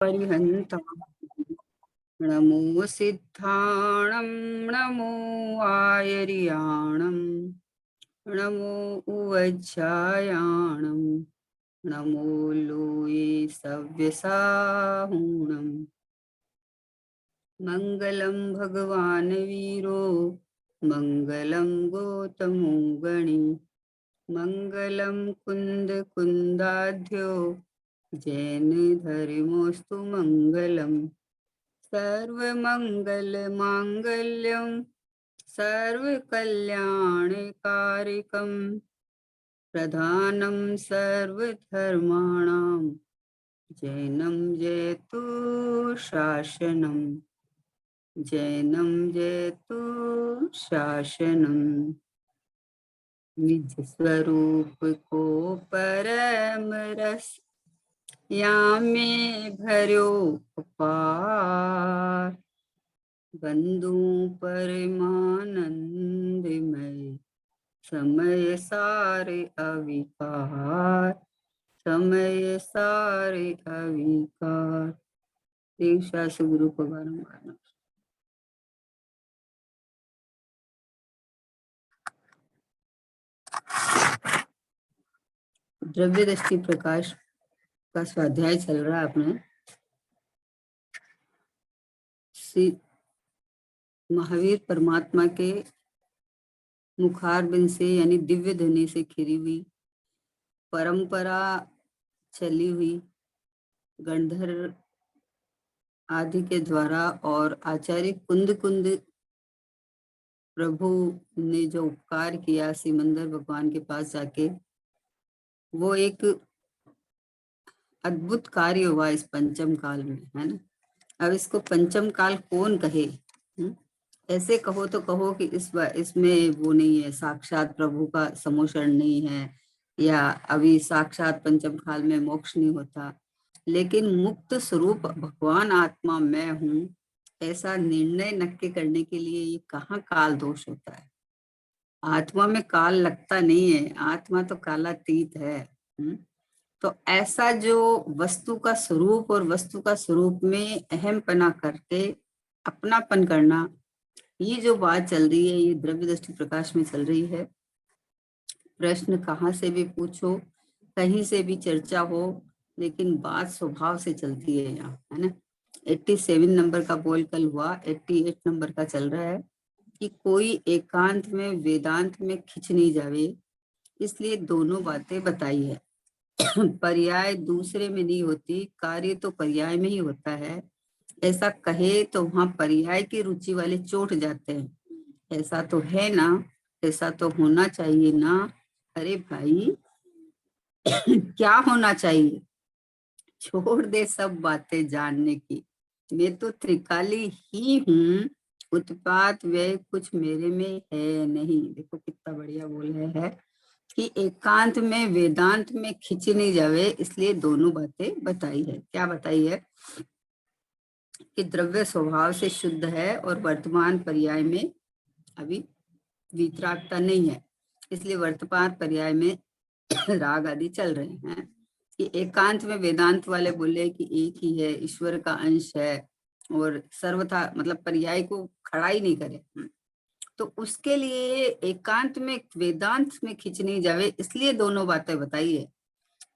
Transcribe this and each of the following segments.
परिहन्ता नमो सिद्धाणं नमो आयर्याणं नमो उवज्जायाणं नमो लोये सव्यसाहूणम् मंगलम भगवान वीरो मंगलम गौतमो गणी मंगलम कुंद कुंदाध्यो जैन धर्मोस्तु मंगलम सर्वमंगल मांगल्यम सर्वकल्याणकारिकं प्रधानं सर्वधर्माणां जैनं जयतु शासनम् जैनं जयतु शासनम् निज स्वरूप को परम रस यामे भर्यो अपार बंधु परमानंदमय समय सारे अविकार समय सारे अविकार। देव शास्त्र गुरु को बारंबार नमस्कार। द्रव्य दृष्टि प्रकाश का स्वाध्याय चल रहा है अपने। श्री महावीर परमात्मा के मुखारबिंद से यानी दिव्य ध्वनि से खिरी हुई परंपरा चली हुई गंधर्व आदि के द्वारा और आचार्य कुंद कुंद प्रभु ने जो उपकार किया सिमंदर भगवान के पास जाके, वो एक अद्भुत कार्य हुआ इस पंचम काल में, है ना। अब इसको पंचम काल कौन कहे? ऐसे कहो तो कहो कि इसमें वो नहीं है, साक्षात प्रभु का समोषण नहीं है, या अभी साक्षात पंचम काल में मोक्ष नहीं होता। लेकिन मुक्त स्वरूप भगवान आत्मा मैं हूँ, ऐसा निर्णय नक्की करने के लिए ये कहाँ काल दोष होता है? आत्मा में काल लगता नहीं है, आत्मा तो कालातीत है। तो ऐसा जो वस्तु का स्वरूप और वस्तु का स्वरूप में अहमपना करके अपनापन करना, ये जो बात चल रही है, ये द्रव्य दृष्टि प्रकाश में चल रही है। प्रश्न कहाँ से भी पूछो, कहीं से भी चर्चा हो, लेकिन बात स्वभाव से चलती है यहाँ, है ना। 87 नंबर का बोल कल हुआ, 88 नंबर का चल रहा है कि कोई एकांत में वेदांत में खिंच नहीं जावे, इसलिए दोनों बातें बताई है। पर्याय दूसरे में नहीं होती, कार्य तो पर्याय में ही होता है। ऐसा कहे तो वहां पर्याय की रुचि वाले चोट जाते हैं। ऐसा तो है ना, ऐसा तो होना चाहिए ना। अरे भाई क्या होना चाहिए? छोड़ दे सब बातें जानने की, मैं तो त्रिकाली ही हूँ, उत्पात व्यय कुछ मेरे में है नहीं। देखो कितना बढ़िया बोल रहे है कि एकांत में वेदांत में खिंच नहीं जावे, इसलिए दोनों बातें बताई है। क्या बताई है? कि द्रव्य स्वभाव से शुद्ध है और वर्तमान पर्याय में अभी वितरागता नहीं है, इसलिए वर्तमान पर्याय में राग आदि चल रहे हैं। कि एकांत में वेदांत वाले बोले कि एक ही है, ईश्वर का अंश है और सर्वथा मतलब पर्याय को खड़ा ही नहीं करे, तो उसके लिए एकांत में वेदांत में खिंच नहीं जावे, इसलिए दोनों बातें बताई है।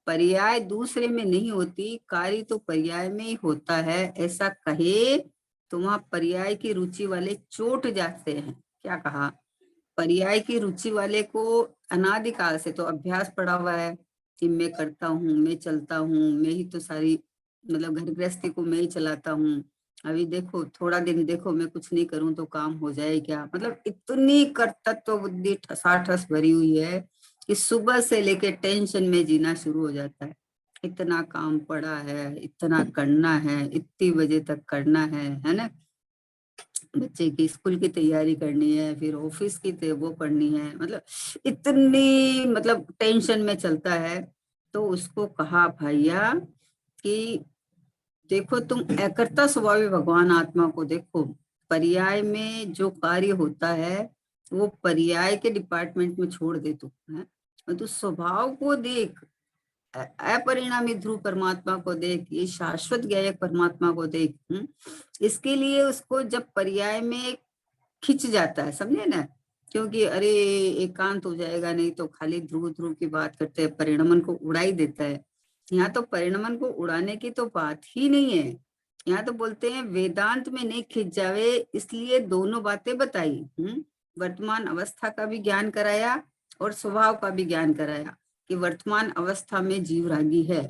पर्याय दूसरे में नहीं होती, कार्य तो पर्याय में ही होता है। ऐसा कहे तो वहां पर्याय की रुचि वाले चोट जाते हैं। क्या कहा? पर्याय की रुचि वाले को अनादिकाल से तो अभ्यास पड़ा हुआ है कि मैं करता हूँ, मैं चलता हूँ, मैं ही तो सारी मतलब घर गृहस्थी को मैं ही चलाता हूँ। अभी देखो थोड़ा दिन देखो, मैं कुछ नहीं करूं तो काम हो जाए क्या? मतलब इतनी कर्तृत्व बुद्धि ठसाठस भरी हुई है कि सुबह से लेके टेंशन में जीना शुरू हो जाता है। इतना काम पड़ा है, इतना करना है, इतनी बजे तक करना है ना। बच्चे की स्कूल की तैयारी करनी है, फिर ऑफिस की वो करनी है, मतलब इतनी मतलब टेंशन में चलता है। तो उसको कहा भैया कि देखो तुम एकर्ता स्वभावी भगवान आत्मा को देखो, पर्याय में जो कार्य होता है वो पर्याय के डिपार्टमेंट में छोड़ दे तू, है और तू स्वभाव को देख। अपरिणामी ध्रुव परमात्मा को देख, ये शाश्वत ज्ञेय परमात्मा को देख। इसके लिए उसको जब पर्याय में खिंच जाता है, समझे ना, क्योंकि अरे एकांत हो जाएगा, नहीं तो खाली ध्रुव ध्रुव की बात करते हैं, परिणमन को उड़ा ही देता है। यहाँ तो परिणमन को उड़ाने की तो बात ही नहीं है। यहाँ तो बोलते हैं वेदांत में नहीं खिंच जावे, इसलिए दोनों बातें बताई। वर्तमान अवस्था का भी ज्ञान कराया और स्वभाव का भी ज्ञान कराया कि वर्तमान अवस्था में जीव रागी है,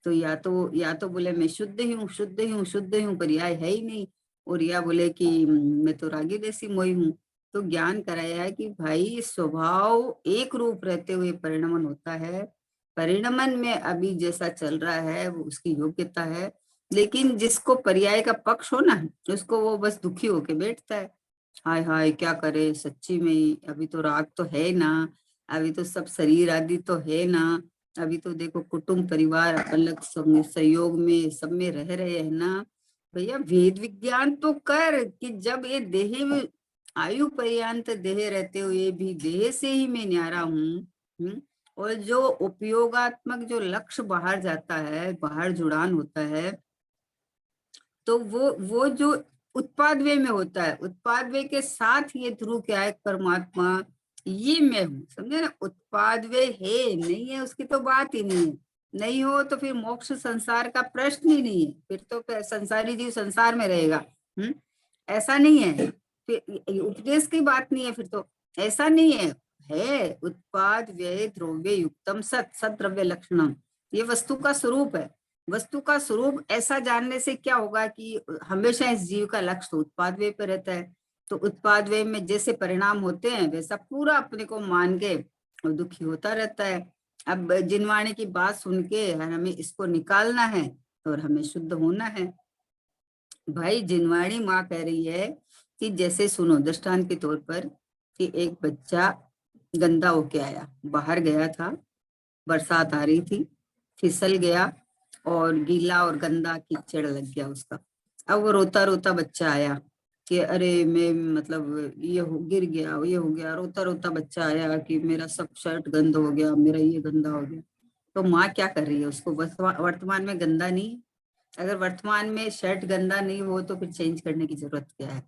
तो या तो बोले मैं शुद्ध ही हूँ, शुद्ध ही हूँ, शुद्ध ही हूँ, पर्याय है ही नहीं, और या बोले कि मैं तो रागी देसी मोही हूँ। तो ज्ञान कराया है कि भाई स्वभाव एक रूप रहते हुए परिणमन होता है, परिणमन में अभी जैसा चल रहा है वो उसकी योग्यता है, लेकिन जिसको पर्याय का पक्ष हो ना, उसको वो बस दुखी होके बैठता है, हाय हाय क्या करे, सच्ची में ही अभी तो राग तो है ना, अभी तो सब शरीर आदि तो है ना, अभी तो देखो कुटुंब परिवार अलग सहयोग में सब में रह रहे हैं ना। भैया वेद विज्ञान तो कर कि जब ये देह में आयु पर्यंत देह रहते हुए भी देह से ही मैं न्यारा हूँ, और जो उपयोगात्मक जो लक्ष्य बाहर जाता है, बाहर जुड़ान होता है, तो वो जो उत्पाद वे में होता है, उत्पाद वे के साथ ये ध्रुव क्या है, परमात्मा ये मैं हूँ, समझे ना। उत्पाद वे है नहीं है उसकी तो बात ही नहीं है, नहीं हो तो फिर मोक्ष संसार का प्रश्न ही नहीं है, फिर तो संसारी जीव संसार में रहेगा। ऐसा नहीं है, फिर उपदेश की बात नहीं है, फिर तो ऐसा नहीं है उत्पाद व्यय द्रव्य युक्तम सत सत द्रव्य लक्षणम, ये वस्तु का स्वरूप है। वस्तु का स्वरूप ऐसा जानने से क्या होगा कि हमेशा इस जीव का लक्ष्य तो उत्पाद व्यय पर रहता है, तो उत्पाद व्यय में जैसे परिणाम होते हैं वैसा पूरा अपने को मान के और दुखी होता रहता है। अब जिनवाणी की बात सुन के हमें इसको निकालना है और हमें शुद्ध होना है। भाई जिनवाणी माँ कह रही है कि जैसे सुनो दृष्टांत के तौर पर कि एक बच्चा गंदा होके आया, बाहर गया था, बरसात आ रही थी, फिसल गया और गीला और गंदा कीचड़ लग गया उसका। अब वो रोता रोता बच्चा आया कि अरे मैं मतलब गिर गया, ये हो गया, रोता रोता बच्चा आया कि मेरा सब शर्ट गंदा हो गया, मेरा ये गंदा हो गया। तो माँ क्या कर रही है, उसको वर्तमान में गंदा नहीं, अगर वर्तमान में शर्ट गंदा नहीं हो तो फिर चेंज करने की जरूरत क्या है।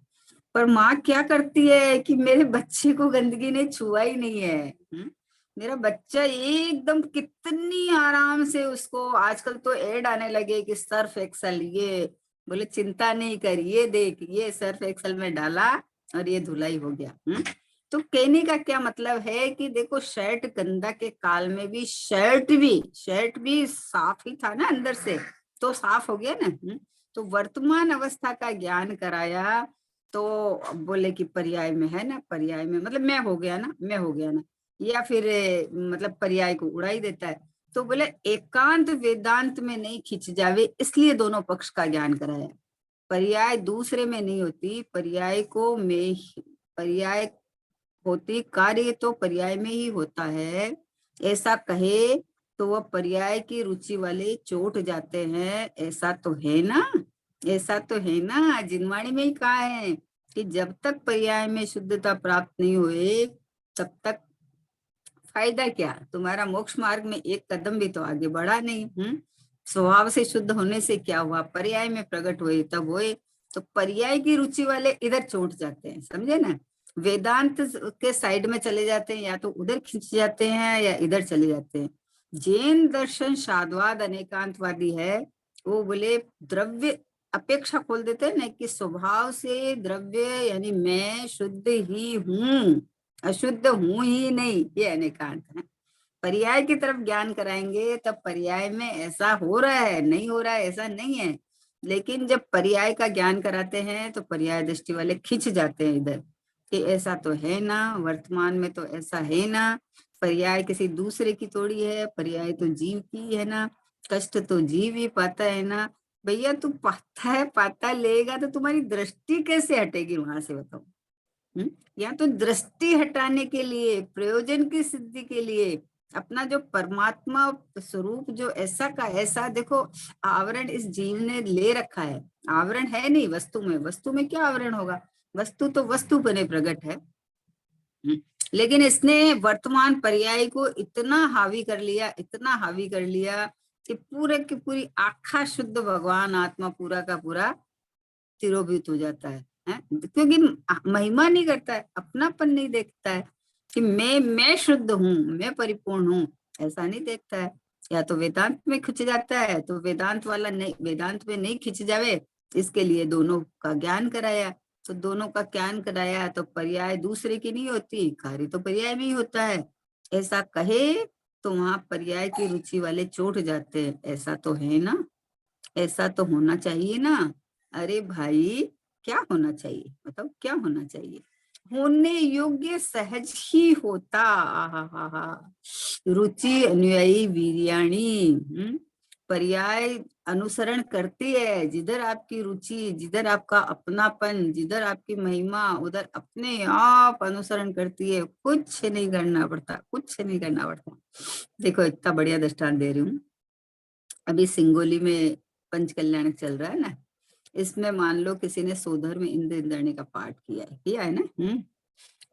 पर माँ क्या करती है कि मेरे बच्चे को गंदगी ने छुआ ही नहीं है। मेरा बच्चा एकदम कितनी आराम से उसको, आजकल तो ऐड आने लगे कि सर्फ एक्सल, ये बोले चिंता नहीं कर, ये देख ये सर्फ एक्सल में डाला और ये धुलाई हो गया। तो कहने का क्या मतलब है कि देखो शर्ट गंदा के काल में भी शर्ट भी साफ ही था ना अंदर से, तो साफ हो गया ना। तो वर्तमान अवस्था का ज्ञान कराया, तो बोले कि पर्याय में है ना, पर्याय में मतलब मैं हो गया ना, मैं हो गया ना, या फिर मतलब पर्याय को उड़ा ही देता है। तो बोले एकांत वेदांत में नहीं खिंच जावे, इसलिए दोनों पक्ष का ज्ञान कराया। पर्याय दूसरे में नहीं होती, पर्याय होती, कार्य तो पर्याय में ही होता है, ऐसा कहे तो वह पर्याय की रुचि वाले चोट जाते हैं, ऐसा तो है ना, ऐसा तो है ना। जिनवाणी में ही कहा है कि जब तक पर्याय में शुद्धता प्राप्त नहीं हुए तब तक फायदा क्या, तुम्हारा मोक्ष मार्ग में एक कदम भी तो आगे बढ़ा नहीं। स्वभाव से शुद्ध होने से क्या हुआ, पर्याय में प्रकट हुए तब हुए। तो पर्याय की रुचि वाले इधर चोट जाते हैं, समझे ना, वेदांत के साइड में चले जाते हैं, या तो उधर खिंच जाते हैं या इधर चले जाते हैं। जैन दर्शन शाद्वाद अनेकांतवादी है, वो बोले द्रव्य अपेक्षा खोल देते हैं ना, कि स्वभाव से द्रव्य यानी मैं शुद्ध ही हूँ, अशुद्ध हूं ही नहीं, ये अनेकांत है। पर्याय की तरफ ज्ञान कराएंगे तब पर्याय में ऐसा हो रहा है, नहीं हो रहा है ऐसा नहीं है, लेकिन जब पर्याय का ज्ञान कराते हैं तो पर्याय दृष्टि वाले खिंच जाते हैं इधर कि ऐसा तो है ना, वर्तमान में तो ऐसा है ना, पर्याय किसी दूसरे की थोड़ी है, पर्याय तो जीव की है ना, कष्ट तो जीव ही पाता है ना। भैया तू पाता लेगा तो तुम्हारी दृष्टि कैसे हटेगी वहां से, बताओ। या तो दृष्टि हटाने के लिए, प्रयोजन की सिद्धि के लिए, अपना जो परमात्मा स्वरूप जो ऐसा का ऐसा, देखो आवरण इस जीव ने ले रखा है, आवरण है नहीं वस्तु में, वस्तु में क्या आवरण होगा, वस्तु तो वस्तु बने प्रकट है। लेकिन इसने वर्तमान पर्याय को इतना हावी कर लिया, इतना हावी कर लिया कि पूरे की पूरी आखा शुद्ध भगवान आत्मा पूरा का पूरा तिरोभित हो जाता है? क्योंकि महिमा नहीं करता है, अपनापन नहीं देखता है कि मैं शुद्ध हूँ, मैं परिपूर्ण हूँ, ऐसा नहीं देखता है। या तो वेदांत में खिंच जाता है, तो वेदांत वाला नहीं, वेदांत में नहीं खिंच जावे, इसके लिए दोनों का ज्ञान कराया। तो दोनों का ज्ञान कराया तो पर्याय दूसरे की नहीं होती, कार्य तो पर्याय में ही होता है, ऐसा कहे तो वहां पर्याय की रुचि वाले चोट जाते हैं। ऐसा तो है ना, ऐसा तो होना चाहिए ना। अरे भाई, क्या होना चाहिए बताओ, क्या होना चाहिए? होने योग्य सहज ही होता। हा रुचि अनुयायी वीर्याणी। पर्याय अनुसरण करती है, जिधर आपकी रुचि, जिधर आपका अपनापन, जिधर आपकी महिमा, उधर अपने आप अनुसरण करती है। कुछ नहीं करना पड़ता, कुछ नहीं करना पड़ता। देखो इतना बढ़िया दृष्टांत दे रही हूँ। अभी सिंगोली में पंच कल्याण चल रहा है ना, इसमें मान लो किसी ने सोधर में इंद्र इंद्राणी का पाठ किया है ना।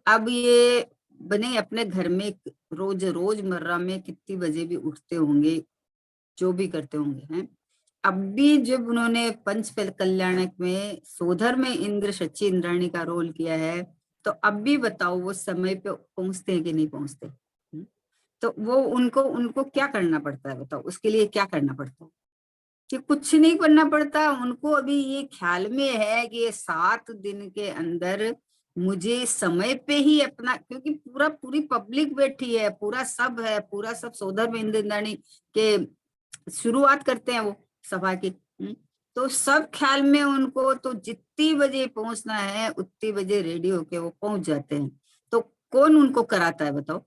अब ये बने अपने घर में रोजमर्रा में कितनी बजे भी उठते होंगे, जो भी करते होंगे हैं। अब भी जब उन्होंने पंच कल्याणक में सोधर में इंद्र शची इंद्राणी का रोल किया है, तो अब भी बताओ वो समय पे पहुंचते हैं कि नहीं पहुंचते? तो वो उनको उनको क्या करना पड़ता है बताओ, उसके लिए क्या करना पड़ता है? कि कुछ नहीं करना पड़ता उनको। अभी ये ख्याल में है कि ये 7 दिन के अंदर मुझे समय पे ही अपना, क्योंकि पूरी पब्लिक बैठी है, पूरा सब है, पूरा सब सोधर में इंद्राणी के शुरुआत करते हैं वो सभा की। तो सब ख्याल में उनको, तो जितनी बजे पहुंचना है उतनी बजे रेडी होके वो पहुंच जाते हैं। तो कौन उनको कराता है बताओ?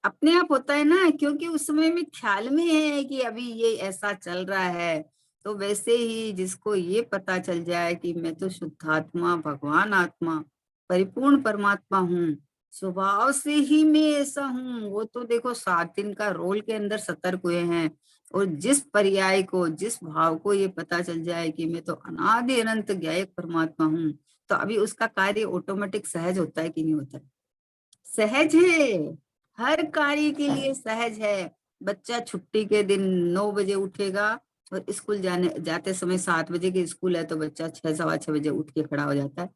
अपने आप होता है ना, क्योंकि उस समय में ख्याल में है कि अभी ये ऐसा चल रहा है। तो वैसे ही जिसको ये पता चल जाए कि मैं तो शुद्धात्मा भगवान आत्मा परिपूर्ण परमात्मा हूँ, स्वभाव से ही मैं ऐसा हूँ, वो तो देखो 7 दिन का रोल के अंदर सतर्क हुए हैं। और जिस पर्याय को, जिस भाव को ये पता चल जाए कि मैं तो अनादि अनंत ज्ञायक परमात्मा हूँ, तो अभी उसका कार्य ऑटोमेटिक सहज होता है कि नहीं होता है? सहज है, हर कार्य के लिए सहज है। बच्चा छुट्टी के दिन 9 बजे उठेगा, और स्कूल जाते समय 7 बजे की स्कूल है, तो बच्चा 6 सवा 6 बजे उठ के खड़ा हो जाता है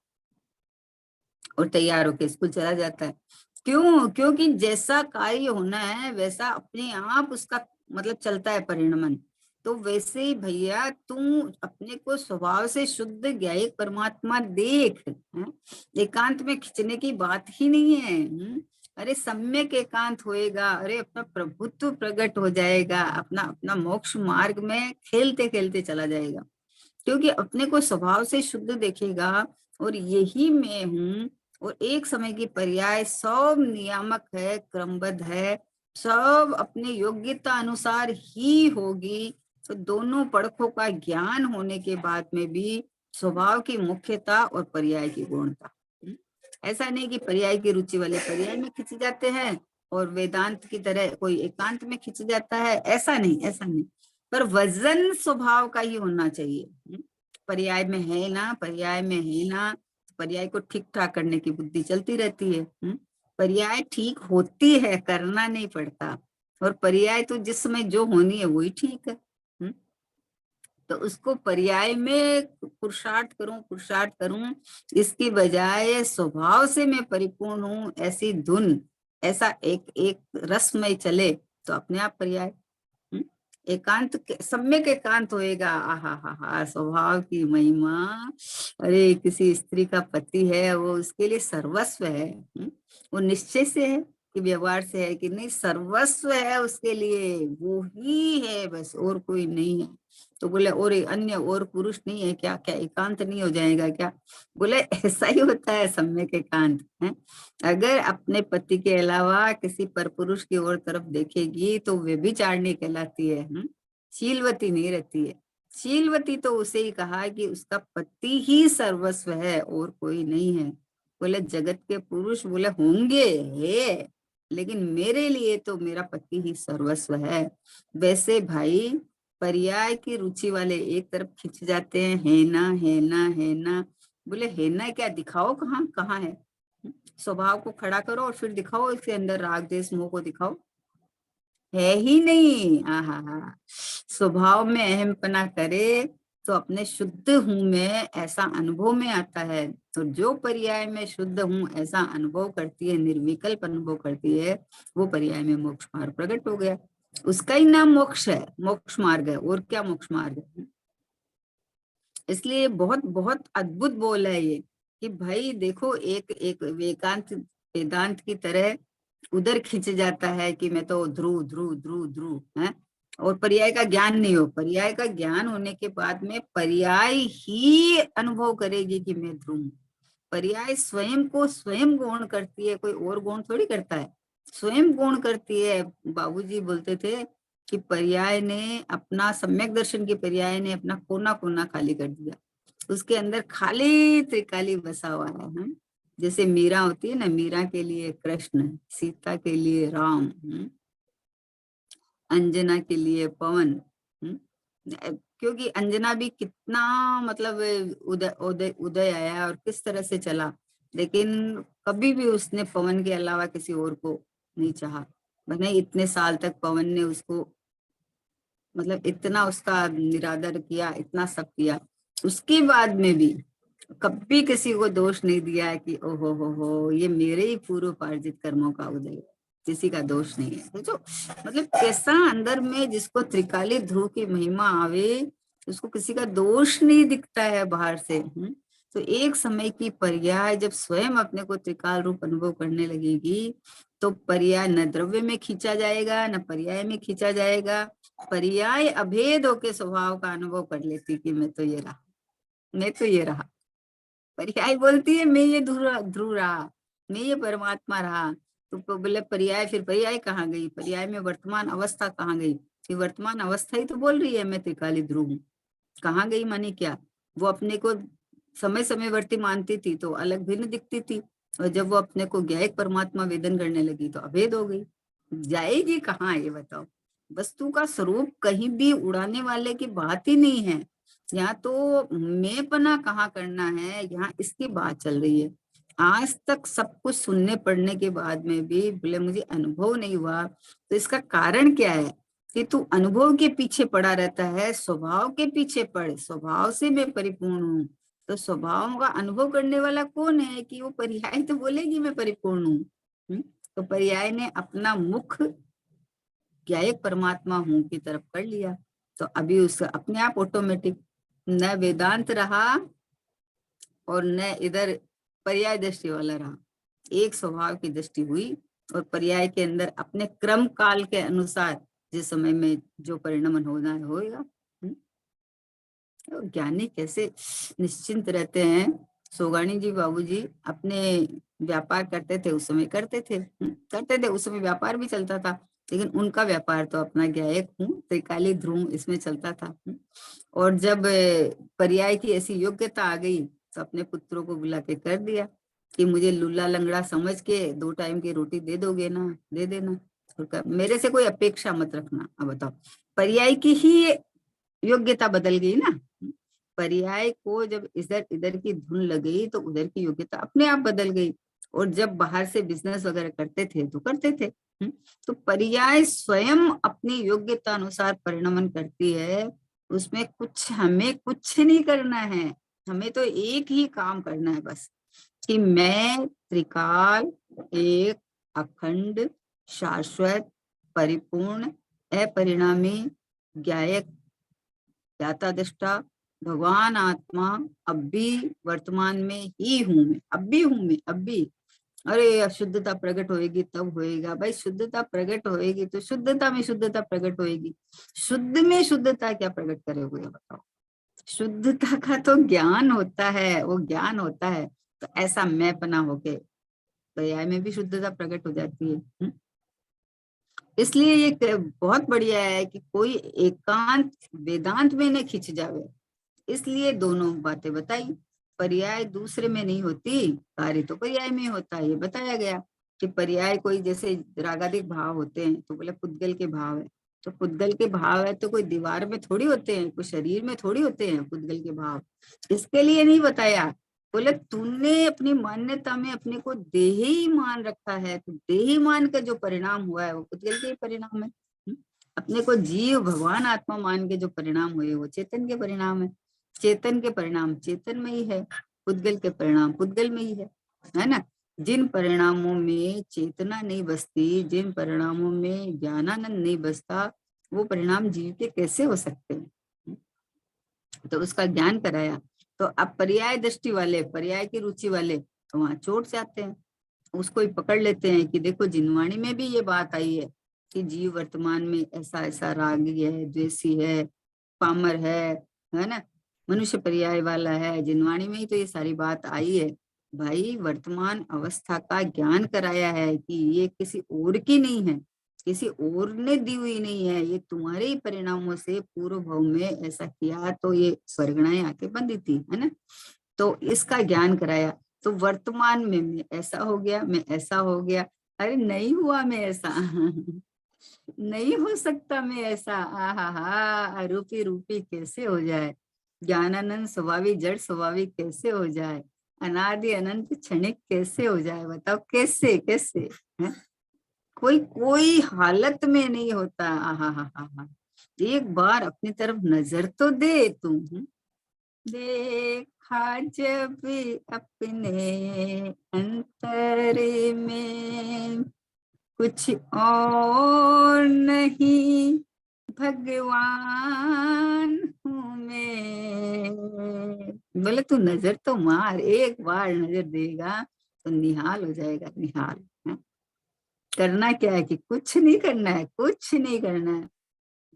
और तैयार होके स्कूल चला जाता है। क्यों? क्योंकि जैसा कार्य होना है वैसा अपने आप उसका मतलब चलता है परिणमन। तो वैसे ही भैया तू अपने को स्वभाव से शुद्ध ज्ञायक परमात्मा देख। एकांत में खिंचने की बात ही नहीं है। अरे सम्यक एकांत होएगा, अरे अपना प्रभुत्व प्रकट हो जाएगा, अपना अपना मोक्ष मार्ग में खेलते खेलते चला जाएगा, क्योंकि अपने को स्वभाव से शुद्ध देखेगा। और यही मैं हूँ, और एक समय की पर्याय सब नियामक है, क्रमबद्ध है, सब अपने योग्यता अनुसार ही होगी। तो दोनों पड़खों का ज्ञान होने के बाद में भी स्वभाव की मुख्यता और पर्याय की गौणता। ऐसा नहीं कि पर्याय की रुचि वाले पर्याय में खिंच जाते हैं और वेदांत की तरह कोई एकांत में खिंच जाता है, ऐसा नहीं, ऐसा नहीं। पर वजन स्वभाव का ही होना चाहिए। पर्याय में है ना, पर्याय में है ना, पर्याय को ठीक ठाक करने की बुद्धि चलती रहती है। पर्याय ठीक होती है, करना नहीं पड़ता। और पर्याय तो जिस समय जो होनी है वही ठीक है। तो उसको पर्याय में पुरुषार्थ करूं, पुरुषार्थ करूं, इसकी बजाय स्वभाव से मैं परिपूर्ण हूं, ऐसी धुन, ऐसा एक एक रस में चले, तो अपने आप पर्याय। एकांत सम्यक एकांत होएगा। आहा हा हा, स्वभाव की महिमा। अरे किसी स्त्री का पति है, वो उसके लिए सर्वस्व है। वो निश्चय से है कि व्यवहार से है कि नहीं, सर्वस्व है उसके लिए, वो ही है बस, और कोई नहीं है। तो बोले और अन्य और पुरुष नहीं है क्या? क्या एकांत नहीं हो जाएगा क्या? बोले ऐसा ही होता है सम्यक एकांत है। अगर अपने पति के अलावा किसी पर पुरुष की ओर तरफ देखेगी तो वे भी चारणी कहलाती है। शीलवती नहीं रहती है। शीलवती तो उसे ही कहा कि उसका पति ही सर्वस्व है और कोई नहीं है। बोले जगत के पुरुष बोले होंगे, है, लेकिन मेरे लिए तो मेरा पति ही सर्वस्व है। वैसे भाई पर्याय की रुचि वाले एक तरफ खिंच जाते हैं, है ना, है ना, है ना। बोले है ना क्या? दिखाओ कहाँ कहाँ है। स्वभाव को खड़ा करो और फिर दिखाओ इसके अंदर राग द्वेष मोह को दिखाओ, है ही नहीं। हाँ, स्वभाव में अहमपना करे तो अपने शुद्ध हूं में ऐसा अनुभव में आता है। तो जो पर्याय में शुद्ध हूं ऐसा अनुभव करती है, निर्विकल्प अनुभव करती है, वो पर्याय में मोक्ष मार्ग प्रकट हो गया। उसका ही नाम मोक्ष है, मोक्ष मार्ग है, और क्या मोक्ष मार्ग है। इसलिए बहुत बहुत अद्भुत बोल है ये कि भाई देखो, एक एक वेदांत वेदांत की तरह उधर खिंच जाता है कि मैं तो ध्रुव ध्रुव ध्रुव ध्रुव है, और पर्याय का ज्ञान नहीं हो। पर्याय का ज्ञान होने के बाद में पर्याय ही अनुभव करेगी कि मैं ध्रुव हूं। पर्याय स्वयं को स्वयं गौण करती है, कोई और गौण थोड़ी करता है, स्वयं गौण करती है। बाबूजी बोलते थे कि पर्याय ने अपना, सम्यक दर्शन के पर्याय ने अपना कोना कोना खाली कर दिया, उसके अंदर खाली त्रिकाली बसा हुआ है। जैसे मीरा होती है ना, मीरा के लिए कृष्ण, सीता के लिए राम, अंजना के लिए पवन। क्योंकि अंजना भी कितना मतलब उदय उदय उदय आया और किस तरह से चला, लेकिन कभी भी उसने पवन के अलावा किसी और को नहीं चाहा। मैंने इतने साल तक पवन ने उसको मतलब इतना उसका निरादर किया, इतना सब किया, उसके बाद में भी कभी किसी को दोष नहीं दिया है कि ओहो हो ये मेरे ही पूर्व पार्जित कर्मों का उदय है, किसी का दोष नहीं है। तो मतलब कैसा अंदर में जिसको त्रिकाली ध्रुव की महिमा आवे, उसको किसी का दोष नहीं दिखता है बाहर से। तो एक समय की पर्याय जब स्वयं अपने को त्रिकाल रूप अनुभव करने लगेगी, तो पर्याय न द्रव्य में खींचा जाएगा, न पर्याय में खींचा जाएगा। पर्याय अभेद होके स्वभाव का अनुभव कर लेती कि मैं तो ये रहा, मैं तो ये रहा। पर्याय बोलती है मैं ये ध्रुव ध्रुव रहा, मैं ये परमात्मा रहा। तो बोले पर्याय, फिर पर्याय कहाँ गई, पर्याय में वर्तमान अवस्था कहाँ गई। फिर वर्तमान अवस्था ही तो बोल रही है मैं त्रिकाली ध्रुव हूँ, कहाँ गई मानी क्या। वो अपने को समय समयवर्ती मानती थी तो अलग भिन्न दिखती थी, और जब वो अपने को ज्ञायक परमात्मा वेदन करने लगी तो अभेद हो गई। जाएगी कहाँ ये बताओ। वस्तु का स्वरूप कहीं भी उड़ाने वाले की बात ही नहीं है। यहाँ तो मैंपना कहाँ करना है, यहाँ इसकी बात चल रही है। आज तक सब कुछ सुनने पढ़ने के बाद में भी बोले मुझे अनुभव नहीं हुआ, तो इसका कारण क्या है कि तू अनुभव के पीछे पड़ा रहता है, स्वभाव के पीछे पड़। स्वभाव से मैं परिपूर्ण हूँ, तो स्वभाव का अनुभव करने वाला कौन है कि वो पर्याय तो बोलेगी मैं परिपूर्ण हूँ। तो पर्याय ने अपना मुख ज्ञायक परमात्मा हूँ की तरफ कर लिया, तो अभी उसका अपने आप ऑटोमेटिक न वेदांत रहा और न इधर पर्याय दृष्टि वाला रहा, एक स्वभाव की दृष्टि हुई। और पर्याय के अंदर अपने क्रम काल के अनुसार जिस समय में जो परिणमन होना है होएगा। तो ज्ञानी कैसे निश्चिंत रहते हैं। सोगानी जी बाबूजी अपने व्यापार करते थे उस समय करते थे, करते थे उस समय व्यापार भी चलता था, लेकिन उनका व्यापार तो अपना ज्ञायक हूँ त्रिकाली ध्रुव इसमें चलता था। और जब पर्याय की ऐसी योग्यता आ गई तो अपने पुत्रों को बुला के कर दिया कि मुझे लूला लंगड़ा समझ के 2 टाइम की रोटी दे दोगे ना, दे देना, मेरे से कोई अपेक्षा मत रखना। अब बताओ, पर्याय की ही योग्यता बदल गई ना। पर्याय को जब इधर इधर की धुन लगी तो उधर की योग्यता अपने आप बदल गई। और जब बाहर से बिजनेस वगैरह करते थे तो करते थे। तो पर्याय स्वयं अपनी योग्यता अनुसार परिणमन करती है, उसमें कुछ हमें कुछ नहीं करना है। हमें तो एक ही काम करना है बस, कि मैं त्रिकाल एक अखंड शाश्वत परिपूर्ण अपरिणामी ज्ञायक ज्ञाता दृष्टा भगवान आत्मा अब भी वर्तमान में ही हूं मैं, अब भी हूं मैं, अब भी। अरे अशुद्धता प्रकट होएगी तब होएगा, भाई शुद्धता प्रकट होएगी तो शुद्धता में शुद्धता प्रकट होएगी। शुद्ध में शुद्धता क्या प्रकट करोगे बताओ। शुद्धता का तो ज्ञान होता है, वो ज्ञान होता है, तो ऐसा मैंपना होके पर्याय में भी शुद्धता प्रकट हो जाती है। इसलिए ये बहुत बढ़िया है कि कोई एकांत वेदांत में न खिंच जावे, इसलिए दोनों बातें बताई। पर्याय दूसरे में नहीं होती, कार्य तो पर्याय में होता है। ये बताया गया कि पर्याय कोई जैसे रागादिक भाव होते हैं तो बोले पुद्गल के भाव है, तो पुद्गल के भाव है तो कोई दीवार में थोड़ी होते हैं, कोई शरीर में थोड़ी होते हैं पुद्गल के भाव। इसके लिए नहीं बताया बोले तूने अपनी मान्यता में अपने को देही मान रखा है, तो देही मान का जो परिणाम हुआ है वो पुद्गल के परिणाम है। अपने को जीव भगवान आत्मा मान के जो परिणाम हुए वो चेतन के परिणाम है। चेतन के परिणाम चेतन में ही है, पुद्गल के परिणाम पुद्गल में ही है ना। जिन परिणामों में चेतना नहीं बसती, जिन परिणामों में ज्ञानानंद नहीं बसता, वो परिणाम जीव के कैसे हो सकते हैं। तो उसका ज्ञान कराया। तो अब पर्याय दृष्टि वाले, पर्याय की रुचि वाले तो वहां चोट जाते हैं, उसको ही पकड़ लेते हैं कि देखो जिनवाणी में भी ये बात आई है कि जीव वर्तमान में ऐसा ऐसा रागी है, द्वेषी है, पामर है ना, मनुष्य पर्याय वाला है। जिनवाणी में ही तो ये सारी बात आई है। भाई वर्तमान अवस्था का ज्ञान कराया है कि ये किसी और की नहीं है, किसी और ने दी हुई नहीं है, ये तुम्हारे ही परिणामों से पूर्व भाव में ऐसा किया तो ये स्वर्गणाएं आके बंधी थी, है ना। तो इसका ज्ञान कराया। तो वर्तमान में मैं ऐसा हो गया, मैं ऐसा हो गया, अरे नहीं हुआ मैं ऐसा नहीं हो सकता मैं ऐसा। आहा हा, रूपी रूपी कैसे हो जाए, ज्ञानानंद स्वाभाविक जड़ स्वाभाविक कैसे हो जाए, अनादि अनंत क्षणिक कैसे हो जाए, बताओ कैसे कैसे है? कोई कोई हालत में नहीं होता। आहा हा हा हा, एक बार अपनी तरफ नजर तो दे तुम। देखा जब अपने अंतर में कुछ और नहीं, भगवान हूँ मैं। बोले तू नजर तो मार, एक बार नजर देगा तो निहाल हो जाएगा, निहाल है? करना क्या है कि कुछ नहीं करना है, कुछ नहीं करना है।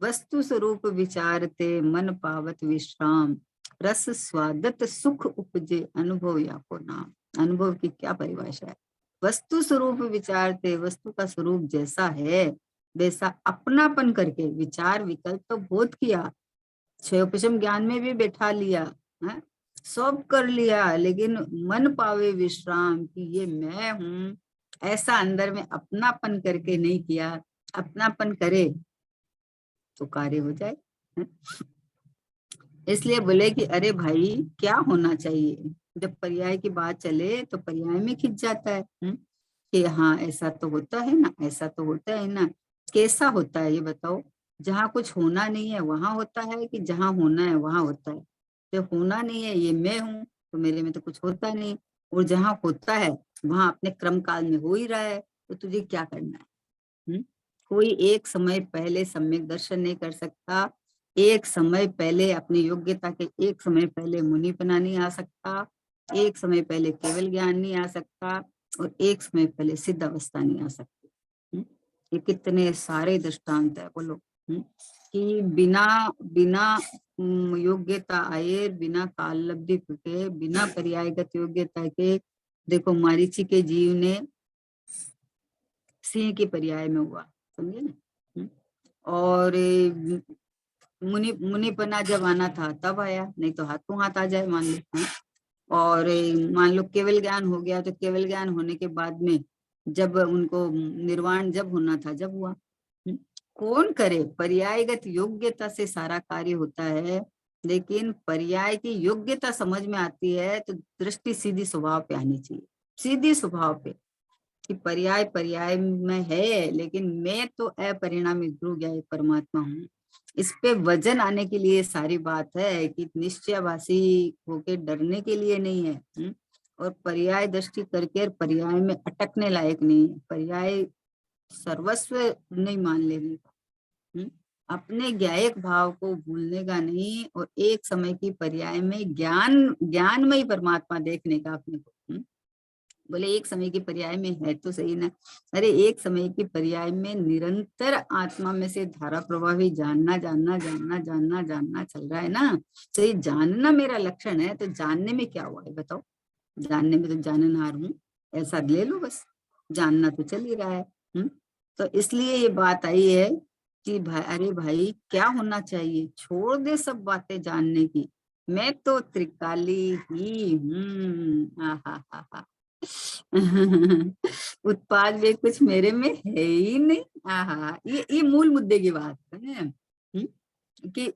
वस्तु स्वरूप विचारते मन पावत विश्राम, रस स्वादत सुख उपजे अनुभव या को नाम। अनुभव की क्या परिभाषा है। वस्तु स्वरूप विचारते, वस्तु का स्वरूप जैसा है वैसा अपनापन करके, विचार विकल्प तो बहुत किया, क्षयोपशम ज्ञान में भी बैठा लिया है, सब कर लिया, लेकिन मन पावे विश्राम कि ये मैं हूँ, ऐसा अंदर में अपनापन करके नहीं किया। अपनापन करे तो कार्य हो जाए। इसलिए बोले कि अरे भाई क्या होना चाहिए, जब पर्याय की बात चले तो पर्याय में खिंच जाता है कि हाँ ऐसा तो होता है ना, ऐसा तो होता है ना। कैसा होता है ये बताओ, जहाँ कुछ होना नहीं है वहां होता है कि जहाँ होना है वहां होता है। जब होना नहीं है, ये मैं हूँ तो मेरे में तो कुछ होता नहीं, और जहाँ होता है वहां अपने क्रम काल में हो ही रहा है, तो तुझे क्या करना है। कोई एक समय पहले सम्यक दर्शन नहीं कर सकता, एक समय पहले अपनी योग्यता के, एक समय पहले मुनिपना नहीं आ सकता, एक समय पहले केवल ज्ञान नहीं आ सकता, और एक समय पहले सिद्ध अवस्था नहीं आ सकती। ये कितने सारे दृष्टांत है बोलो। कि बिना बिना योग्यता आए, बिना काल लब्धि के, बिना पर्यायगत योग्यता के, देखो मारीची के जीव ने सिंह के पर्याय में हुआ, समझे ना। और मुनिपना जब आना था तब आया, नहीं तो हाथों हाथ आ जाए मान लो। और मान लो केवल ज्ञान हो गया, तो केवल ज्ञान होने के बाद में जब उनको निर्वाण जब होना था जब हुआ। कौन करे, पर्यायगत योग्यता से सारा कार्य होता है, लेकिन पर्याय की योग्यता समझ में आती है तो दृष्टि सीधी स्वभाव पे आनी चाहिए, सीधी स्वभाव पे, कि पर्याय पर्याय में है, लेकिन मैं तो अपरिणामी ध्रुव या एक परमात्मा हूँ। इस पे वजन आने के लिए सारी बात है कि निश्चयवासी होके डरने के लिए नहीं है। और पर्याय दृष्टि करके पर्याय में अटकने लायक नहीं है, पर्याय सर्वस्व नहीं मान लेने का। अपने ज्ञायक भाव को भूलने का नहीं, और एक समय की पर्याय में ज्ञान ज्ञान में ही परमात्मा देखने का अपने को। बोले एक समय की पर्याय में है तो सही ना, अरे एक समय की पर्याय में निरंतर आत्मा में से धारा प्रवाही जानना जानना जानना जानना जानना चल रहा है ना। तो ये जानना मेरा लक्षण है, तो जानने में क्या हुआ है बताओ, जानने में तो जाननहार हूँ, ऐसा ले लो बस, जानना तो चल ही रहा है। तो इसलिए ये बात आई है कि भाई, अरे भाई क्या होना चाहिए, छोड़ दे सब बातें जानने की, मैं तो त्रिकाली ही हूँ। हा हा हा, उत्पाद में कुछ मेरे में है ही नहीं। आहा, ये मूल मुद्दे की बात है कि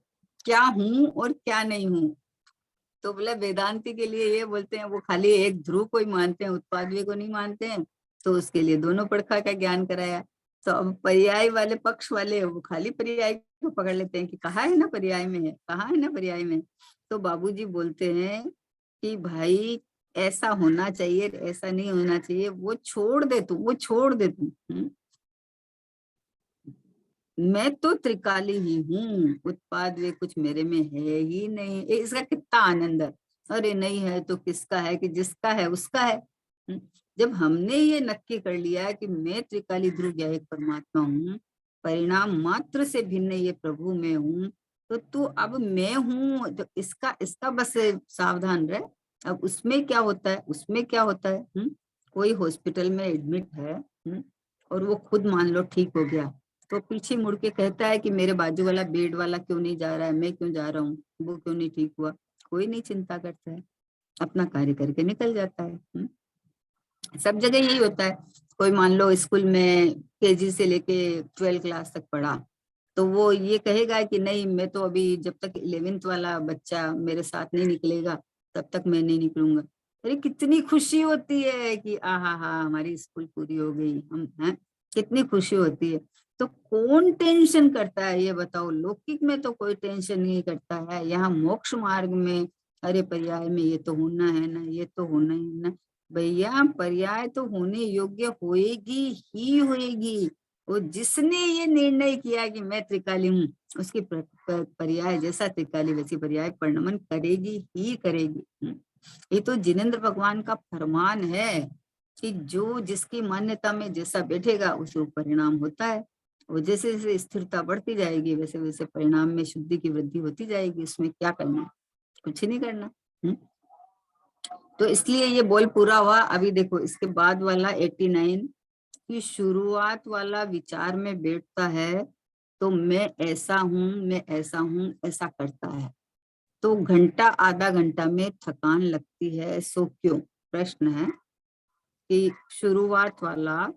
क्या हूं और क्या नहीं हूं। तो बोला वेदांति के लिए ये बोलते हैं, वो खाली एक ध्रुव को ही मानते हैं, उत्पाद्य को नहीं मानते हैं, तो उसके लिए दोनों प्रकार का ज्ञान कराया। तो अब पर्याय वाले पक्ष वाले वो खाली पर्याय को पकड़ लेते हैं कि कहाँ है ना पर्याय में है, कहाँ है ना पर्याय में। तो बाबूजी बोलते हैं कि भाई ऐसा होना चाहिए, ऐसा नहीं होना चाहिए, वो छोड़ दे तू, वो छोड़ दे तू। मैं तो त्रिकाली ही हूँ, उत्पाद वे कुछ मेरे में है ही नहीं। इसका कितना आनंद है। अरे नहीं है तो किसका है, कि जिसका है उसका है। जब हमने ये नक्की कर लिया कि मैं त्रिकाली ध्रुव या एक परमात्मा हूँ, परिणाम मात्र से भिन्न ये प्रभु में हूँ, तो तू अब मैं हूँ, तो इसका इसका बस सावधान रहे। अब उसमें क्या होता है, उसमें क्या होता है। कोई हॉस्पिटल में एडमिट है, और वो खुद मान लो ठीक हो गया, तो पीछे मुड़ के कहता है कि मेरे बाजू वाला बेड वाला क्यों नहीं जा रहा है, मैं क्यों जा रहा हूँ, वो क्यों नहीं ठीक हुआ। कोई नहीं चिंता करता है, अपना कार्य करके निकल जाता है। सब जगह यही होता है। कोई मान लो स्कूल में केजी से लेके 12 क्लास तक पढ़ा, तो वो ये कहेगा कि नहीं, मैं तो अभी जब तक 11th वाला बच्चा मेरे साथ नहीं निकलेगा तब तक मैं नहीं निकलूंगा। अरे कितनी खुशी होती है कि आहा हा हमारी स्कूल पूरी हो गई, हम हैं, कितनी खुशी होती है। तो कौन टेंशन करता है ये बताओ। लौकिक में तो कोई टेंशन नहीं करता है, यहाँ मोक्ष मार्ग में अरे पर्याय में ये तो होना है ना, ये तो होना ही है ना। भैया पर्याय तो होने योग्य होएगी ही होएगी। वो जिसने ये निर्णय किया कि मैं त्रिकाली हूँ, उसकी पर्याय जैसा त्रिकाली वैसी पर्याय परिणमन करेगी ही करेगी। ये तो जिनेंद्र भगवान का फरमान है कि जो जिसकी मान्यता में जैसा बैठेगा उसे परिणाम होता है। और जैसे जैसे स्थिरता बढ़ती जाएगी वैसे वैसे परिणाम में शुद्धि की वृद्धि होती जाएगी। इसमें क्या करना, कुछ नहीं करना। तो इसलिए ये बोल पूरा हुआ। अभी देखो इसके बाद वाला 89 की शुरुआत वाला विचार में बैठता है तो मैं ऐसा हूं, मैं ऐसा हूं, ऐसा करता है, तो घंटा आधा घंटा में थकान लगती है। सो क्यों, प्रश्न है कि शुरुआत वाला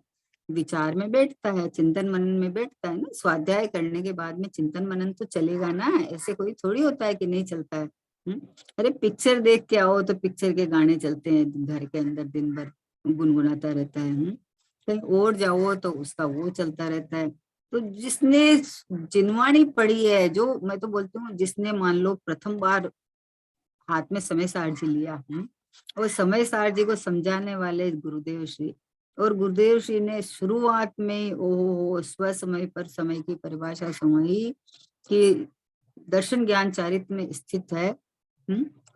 विचार में बैठता है, चिंतन मनन में बैठता है ना। स्वाध्याय करने के बाद में चिंतन मनन तो चलेगा ना, ऐसे कोई थोड़ी होता है कि नहीं चलता है। अरे पिक्चर देख के आओ तो पिक्चर के गाने चलते हैं घर के अंदर, दिन भर गुनगुनाता रहता है। कहीं और जाओ तो उसका वो चलता रहता है। तो जिसने जिनवाणी पढ़ी है, जो मैं तो बोलती हूँ जिसने मान लो प्रथम बार हाथ में समय सारजी लिया, और समय सारजी को समझाने वाले गुरुदेव श्री, और गुरुदेव श्री ने शुरुआत में ओ स्व समय पर समय की परिभाषा सुनाई कि दर्शन ज्ञान चारित्र में स्थित है,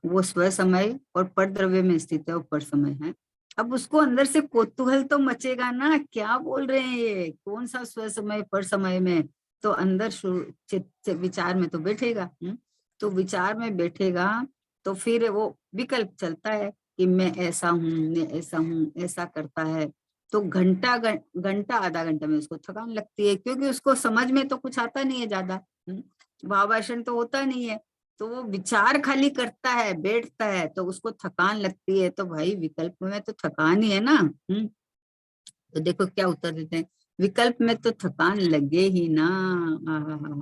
वो स्व समय, और पर द्रव्य में स्थित है, वो पर समय है। अब उसको अंदर से कौतूहल तो मचेगा ना, क्या बोल रहे हैं ये, कौन सा स्व समय पर समय में। तो अंदर विचार में तो बैठेगा। तो विचार में बैठेगा तो फिर वो विकल्प चलता है कि मैं ऐसा हूँ, मैं ऐसा हूँ, ऐसा करता है। तो घंटा आधा घंटा में उसको थकान लगती है, क्योंकि उसको समझ में तो कुछ आता नहीं है ज्यादा, भाषण तो होता नहीं है। तो वो विचार खाली करता है, बैठता है, तो उसको थकान लगती है। तो भाई विकल्प में तो थकान ही है ना। तो देखो क्या उत्तर देते हैं, विकल्प में तो थकान लगे ही ना। आहा,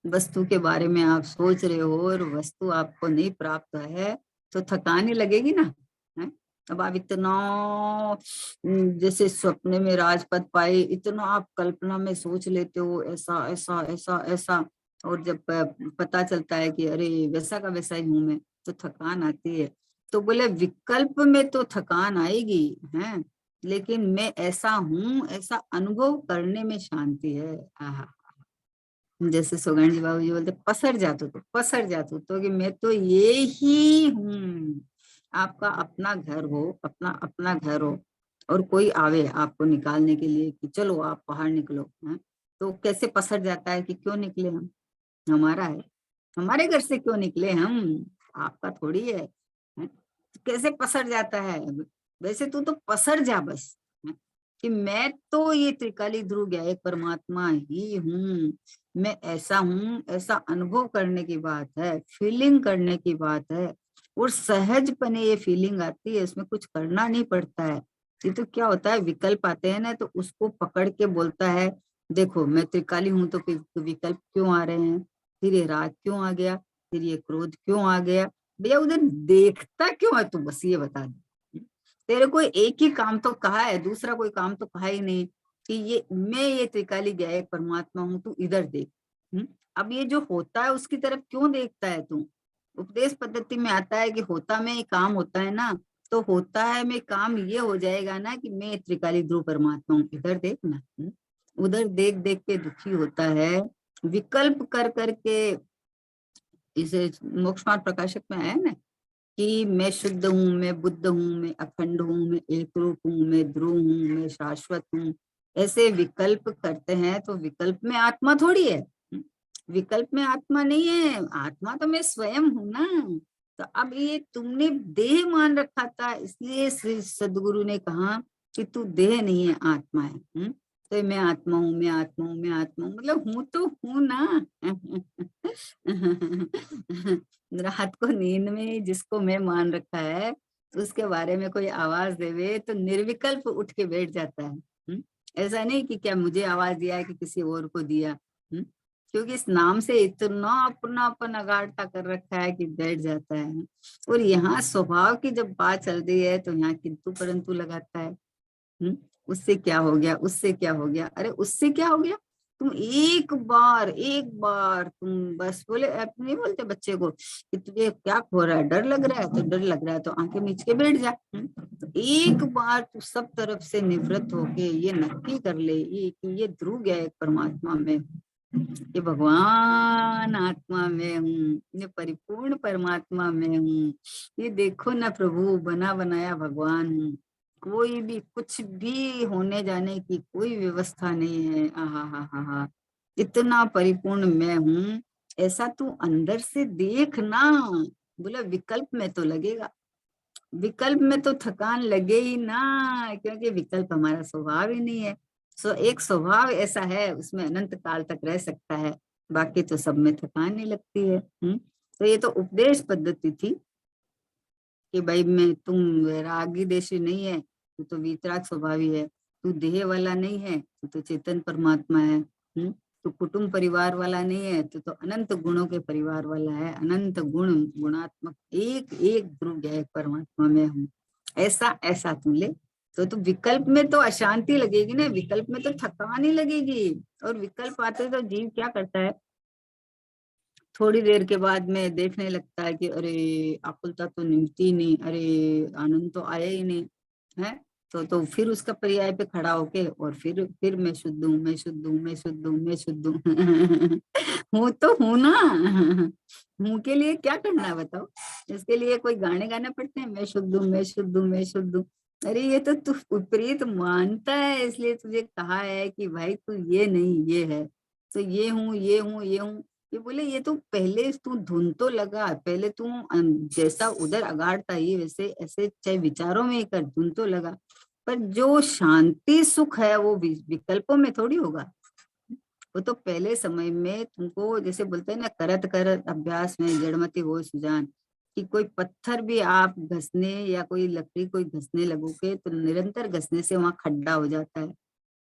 वस्तु के बारे में आप सोच रहे हो और वस्तु आपको नहीं प्राप्त है तो थकान ही लगेगी ना। है? अब आप इतना जैसे सपने में राजपद पाए, इतना आप कल्पना में सोच लेते हो ऐसा ऐसा ऐसा ऐसा, और जब पता चलता है कि अरे वैसा का वैसा ही हूं मैं, तो थकान आती है। तो बोले विकल्प में तो थकान आएगी है, लेकिन मैं ऐसा हूं ऐसा अनुभव करने में शांति है। आहा, जैसे सुगण जी बाबू जी बोलते पसर जातू, तो पसर जातू, तो कि मैं तो ये ही हूँ। आपका अपना घर हो, अपना अपना घर हो, और कोई आवे आपको निकालने के लिए कि चलो आप बाहर निकलो, है? तो कैसे पसर जाता है कि क्यों निकले हम, हमारा है, हमारे घर से क्यों निकले हम, आपका थोड़ी है? कैसे पसर जाता है। वैसे तू तो पसर जा बस, है? कि मैं तो ये त्रिकाली ध्रुव गया एक परमात्मा ही हूँ, मैं ऐसा हूँ, ऐसा अनुभव करने की बात है, फीलिंग करने की बात है। और सहजपने ये फीलिंग आती है, इसमें कुछ करना नहीं पड़ता है। ये तो क्या होता है, विकल्प आते हैं ना, तो उसको पकड़ के बोलता है देखो मैं त्रिकाली हूं तो विकल्प क्यों आ रहे हैं, फिर ये राग क्यों आ गया, फिर ये क्रोध क्यों आ गया, भैया उधर देखता क्यों है तू, बस ये बता दे। तेरे को एक ही काम तो कहा है, दूसरा कोई काम तो कहा ही नहीं कि ये मैं ये त्रिकाली ज्ञेय परमात्मा हूँ, तू इधर देख। अब ये जो होता है उसकी तरफ क्यों देखता है तू? उपदेश पद्धति में आता है कि होता में काम होता है ना, तो होता है में काम ये हो जाएगा ना कि मैं त्रिकाली ध्रुव परमात्मा हूँ, इधर देख ना। उधर देख देख के दुखी होता है, विकल्प कर करके। इसे मोक्ष मार्ग प्रकाशक में आया ना कि मैं शुद्ध हूँ, मैं बुद्ध हूँ, मैं अखंड हूँ, मैं एक रूप हूँ, मैं ध्रुव हूँ, मैं शाश्वत हूँ। ऐसे विकल्प करते हैं तो विकल्प में आत्मा थोड़ी है। विकल्प में आत्मा नहीं है, आत्मा तो मैं स्वयं हूँ ना। तो अब ये तुमने देह मान रखा था, इसलिए श्री सदगुरु ने कहा कि तू देह नहीं है, आत्मा है। तो मैं आत्मा हूँ, मैं आत्मा हूँ, मैं आत्मा हूँ, मतलब हूँ तो हूँ ना। रात को नींद में जिसको मैं मान रखा है, तो उसके बारे में कोई आवाज देवे तो निर्विकल्प उठ के बैठ जाता है। ऐसा नहीं कि क्या मुझे आवाज दिया है कि किसी और को दिया। क्योंकि इस नाम से इतना अपनापन अगाड़ता कर रखा है कि बैठ जाता है। और यहाँ स्वभाव की जब बात चल रही है तो यहाँ किंतु परंतु लगाता है। उससे क्या हो गया, उससे क्या हो गया, अरे उससे क्या हो गया? तुम एक बार तुम बस बोले, अपने नहीं बोलते बच्चे को कि तुझे क्या हो रहा है, डर लग रहा है, तो डर लग रहा है तो आंखें मीच के बैठ जा। तो एक बार तू सब तरफ से निवृत्त होके ये नक्की कर ले ये कि ये ध्रुव गया है परमात्मा में, ये भगवान आत्मा में हूँ, ये परिपूर्ण परमात्मा में हूँ। ये देखो ना प्रभु, बना बनाया भगवान हूँ, कोई भी कुछ भी होने जाने की कोई व्यवस्था नहीं है। आहा हा हा हा, इतना परिपूर्ण मैं हूँ, ऐसा तू अंदर से देख ना। बोला विकल्प में तो लगेगा, विकल्प में तो थकान लगे ही ना, क्योंकि विकल्प हमारा स्वभाव ही नहीं है। एक स्वभाव ऐसा है, उसमें अनंत काल तक रह सकता है, बाकी तो सब में थकान ही लगती है। तो ये तो उपदेश पद्धति थी कि भाई मैं तुम वैरागी देशी नहीं है, तू तो वीतराग स्वभावी है, तू देह वाला नहीं है, तू तो चेतन परमात्मा है। तू कुटुंब परिवार वाला नहीं है, तू तो अनंत गुणों के परिवार वाला है, अनंत गुण गुणात्मक एक एक ध्रुव है परमात्मा में हूँ। ऐसा ऐसा तू ले, तो विकल्प में तो अशांति लगेगी ना, विकल्प में तो थकान ही लगेगी। और विकल्प आते तो जीव क्या करता है, थोड़ी देर के बाद में देखने लगता है कि अरे आकुलता तो निमती नहीं, अरे आनंद तो आया ही नहीं है। तो फिर उसका पर्याय पे खड़ा होके और फिर मैं शुद्ध हूँ, मैं शुद्ध हूँ, मैं शुद्ध हूँ, मैं शुद्ध हूँ। हूँ तो हूँ ना। हूँ के लिए क्या करना है बताओ? इसके लिए कोई गाने गाने पड़ते हैं, मैं शुद्ध हूँ, मैं शुद्ध हूँ, मैं शुद्ध हूँ। अरे ये तो तू विपरीत मानता है, इसलिए तुझे कहा है कि भाई तू ये नहीं ये है। तो ये हूँ, ये हूँ, ये हूँ, ये बोले ये तो पहले तू धुन तो लगा, पहले तू जैसा उधर अगाड़ता ही वैसे ऐसे चाहे विचारों में ही कर, धुन तो लगा। पर जो शांति सुख है वो विकल्पों में थोड़ी होगा। वो तो पहले समय में तुमको जैसे बोलते हैं ना, करत करत अभ्यास में जड़मति हो सुजान, कि कोई पत्थर भी आप घसने या कोई लकड़ी कोई घसने लगोगे तो निरंतर घसने से वहां खड्डा हो जाता है।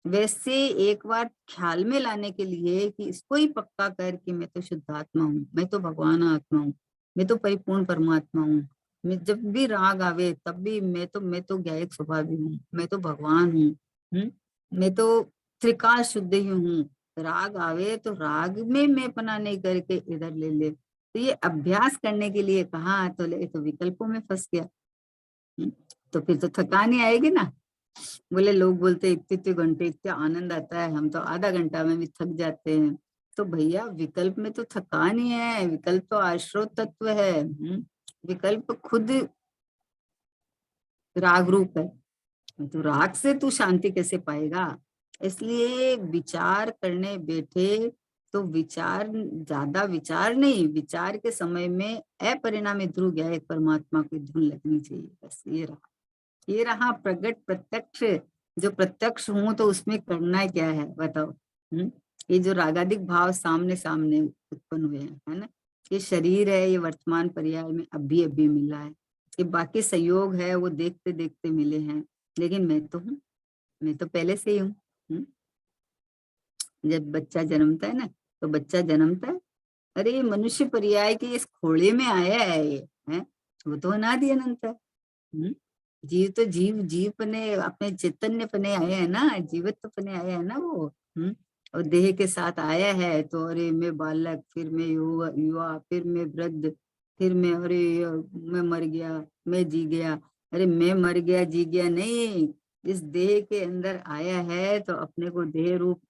वैसे एक बार ख्याल में लाने के लिए कि इसको ही पक्का कर कि मैं तो शुद्धात्मा हूँ, मैं तो भगवान आत्मा हूँ, मैं तो परिपूर्ण परमात्मा हूँ। मैं जब भी राग आवे तब भी मैं तो ज्ञायक स्वभावी हूँ, मैं तो भगवान हूँ। मैं तो त्रिकाल शुद्ध ही हूँ। राग आवे तो राग में मैं पना नहीं करके इधर ले ले। तो ये अभ्यास करने के लिए कहा, तो ले तो विकल्पों में फंस गया। तो फिर तो थकान ही आएगी ना। बोले लोग बोलते इतने इतने घंटे इतना आनंद आता है, हम तो आधा घंटा में भी थक जाते हैं। तो भैया विकल्प में तो थकान ही है, विकल्प तो आश्रय तत्व है। विकल्प खुद राग रूप है, तो राग से तू शांति कैसे पाएगा? इसलिए विचार करने बैठे तो विचार, ज्यादा विचार नहीं, विचार के समय में अपरिणामी ध्रुव गया एक परमात्मा की धुन लगनी चाहिए, बस ये रहा प्रगट प्रत्यक्ष। जो प्रत्यक्ष हूं तो उसमें करना क्या है बताओ? ये जो रागादिक भाव सामने सामने उत्पन्न हुए हैं, है ना, ये शरीर है, ये वर्तमान पर्याय में अभी अभी मिला है, ये बाकी संयोग है वो देखते देखते मिले हैं, लेकिन मैं तो हूँ, मैं तो पहले से ही हूँ। जब बच्चा जन्मता है ना, तो बच्चा जन्मता है, अरे ये मनुष्य पर्याय के इस खोड़े में आया है ये, है, वो तो अनादि अनंत है। जीव तो जीव पने अपने चैतन्य पने आए हैं ना, जीवित पने आए हैं ना वो। और देह के साथ आया है तो अरे मैं बालक, फिर मैं युवा, फिर मैं वृद्ध, फिर मैं अरे मैं मर गया, मैं जी गया। अरे मैं मर गया जी गया नहीं, इस देह के अंदर आया है तो अपने को देह रूप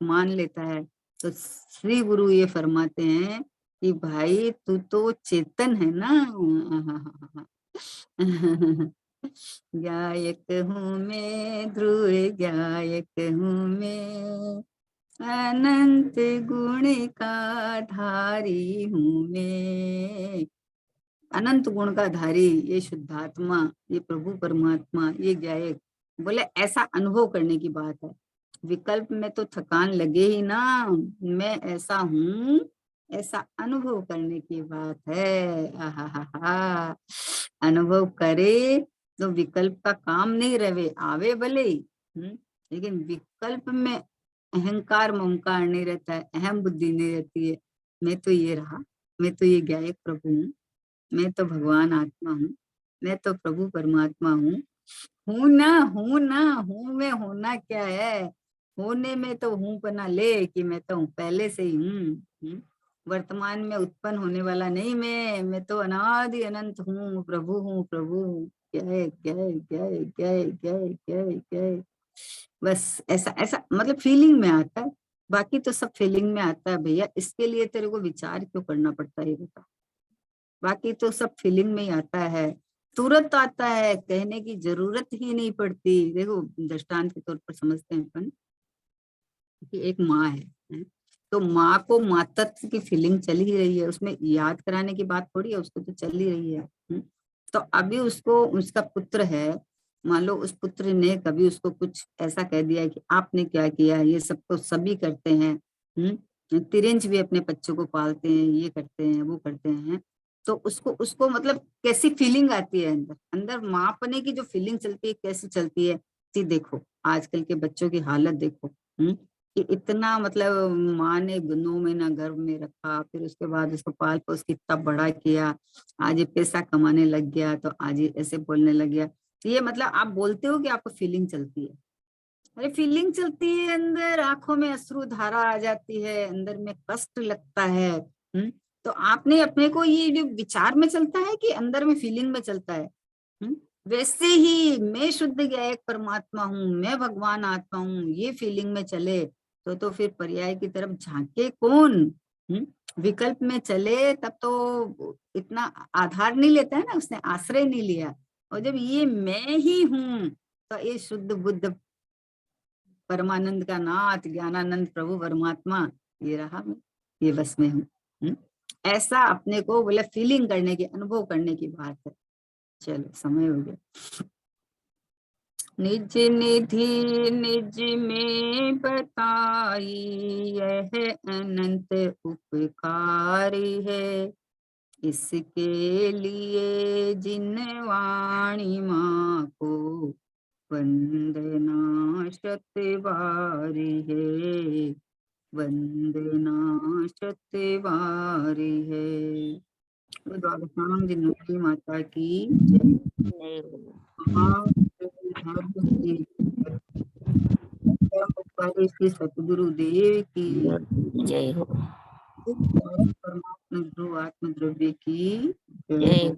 मान लेता है। तो श्री गुरु ये फरमाते हैं कि भाई तू तो चेतन है ना। गायक हूँ मैं, ध्रुव गायक हूँ मैं, अनंत गुण का धारी हूँ मैं। अनंत गुण का धारी ये शुद्धात्मा, ये प्रभु परमात्मा, ये गायक, बोले ऐसा अनुभव करने की बात है। विकल्प में तो थकान लगे ही ना, मैं ऐसा हूँ ऐसा अनुभव करने की बात है। आहा, अनुभव करे तो विकल्प का काम नहीं रहे, आवे भले ही, लेकिन विकल्प में अहंकार ममकार नहीं रहता है, अहम बुद्धि नहीं रहती है। मैं तो ये रहा, मैं तो ये गायक प्रभु हूँ, मैं तो भगवान आत्मा हूँ, मैं तो प्रभु परमात्मा हूँ। हूँ ना, हूँ ना, हूँ में होना क्या है, होने में तो हूँ पना ले कि मैं तो पहले से ही हूँ। वर्तमान में उत्पन्न होने वाला नहीं, मैं तो अनादि अनंत हूँ, प्रभु हूँ, प्रभु हूँ। जय जय जय जय जय जय जय। बस ऐसा ऐसा मतलब फीलिंग में आता है, बाकी तो सब फीलिंग में आता है भैया। इसके लिए तेरे को विचार क्यों करना पड़ता है ये बता, बाकी तो सब फीलिंग में ही आता है, तुरंत आता है, कहने की जरूरत ही नहीं पड़ती। देखो दृष्टांत के तौर पर समझते हैं अपन कि एक माँ है, तो माँ को मातृत्व की फीलिंग चल ही रही है, उसमें याद कराने की बात थोड़ी है, उसको तो चल ही रही है। तो अभी उसको उसका पुत्र है, मान लो उस पुत्र ने कभी उसको कुछ ऐसा कह दिया कि आपने क्या किया, ये सब तो सभी करते हैं। तिरंज भी अपने बच्चों को पालते हैं, ये करते हैं वो करते हैं। तो उसको उसको मतलब कैसी फीलिंग आती है अंदर, अंदर माँ पने की जो फीलिंग चलती है कैसी चलती है। कि देखो आजकल के बच्चों की हालत देखो, कि इतना मतलब माँ ने 9 महीना गर्भ में रखा, फिर उसके बाद उसको पाल पोस के इतना बड़ा किया, आज ये पैसा कमाने लग गया तो आज ये ऐसे बोलने लग गया। तो ये मतलब आप बोलते हो कि आपको फीलिंग चलती है, अरे फीलिंग चलती है, अंदर आंखों में अश्रु धारा आ जाती है, अंदर में कष्ट लगता है। तो आपने अपने को ये जो विचार में चलता है कि अंदर में फीलिंग में चलता है। वैसे ही मैं शुद्ध गायक परमात्मा हूँ, मैं भगवान आत्मा हूँ, ये फीलिंग में चले तो फिर पर्याय की तरफ झांके कौन। विकल्प में चले तब तो इतना आधार नहीं लेता है ना, उसने आश्रय नहीं लिया। और जब ये मैं ही हूँ तो ये शुद्ध बुद्ध परमानंद का नाथ ज्ञानानंद प्रभु परमात्मा ये रहा मैं, ये बस में हूँ। ऐसा अपने को बोले फीलिंग करने की, अनुभव करने की बात है। चलो समय हो गया। निज निधि निज में बताई, यह अनंत उपकारी है, इसके लिए जिन वाणी माँ को वंदना शत बारी है, वंदना शत बारी है। द्वादशानंद जिनकी माता की जय। श्री सतगुरुदेव की जय हो। परमात्मा ध्रुव आत्म द्रव्य की जय जय हो।